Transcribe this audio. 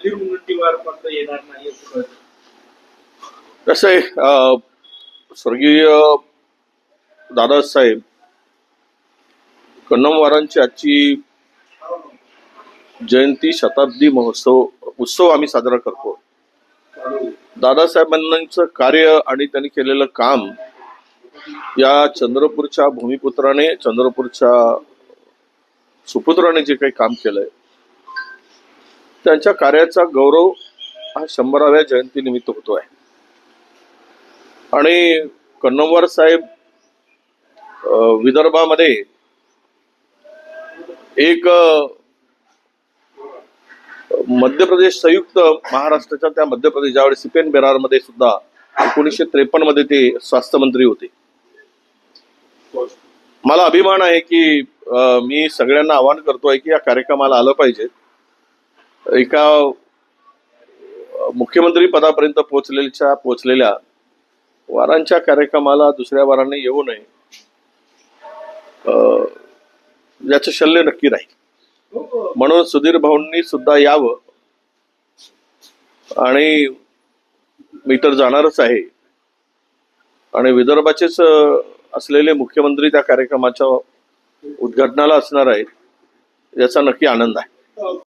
निर्मुनंटीवार मात्र येणार नाही असं कळतं. कसं आहे, स्वर्गीय दादासाहेब कन्नमवारांची आजची जयंती शताब्दी उत्सव आम्ही साजरा करतो. दादासाहेबांचं कार्य आणि त्यांनी केलेलं काम या चंद्रपूरच्या भूमिपुत्राने, चंद्रपूरच्या सुपुत्राने जे काही काम केलंय त्यांच्या कार्याचा गौरव हा 100व्या जयंतीनिमित्त होतो आहे. आणि कन्नमवार साहेब विदर्भामध्ये एक मध्य प्रदेश संयुक्त महाराष्ट्राच्या त्या मध्य प्रदेश ज्यावेळी सिपेन बेरारमध्ये सुद्धा 1953 मध्ये ते स्वास्थ्य मंत्री होते. मला अभिमान आहे की मी सगळ्यांना आवाहन करतोय की या कार्यक्रमाला आलं पाहिजे. एका मुख्यमंत्री पदापर्यंत पोहोचलेल्या वारांच्या कार्यक्रमाला दुसऱ्या वारांनी येऊ नये याचं शल्य नक्की राहील. म्हणून सुधीर भाऊंनी सुद्धा यावं आणि मी तर जाणारच आहे. आणि विदर्भाचेच असलेले मुख्यमंत्री त्या कार्यक्रमाच्या उद्घाटनाला असणार आहेत याचा नक्की आनंद आहे.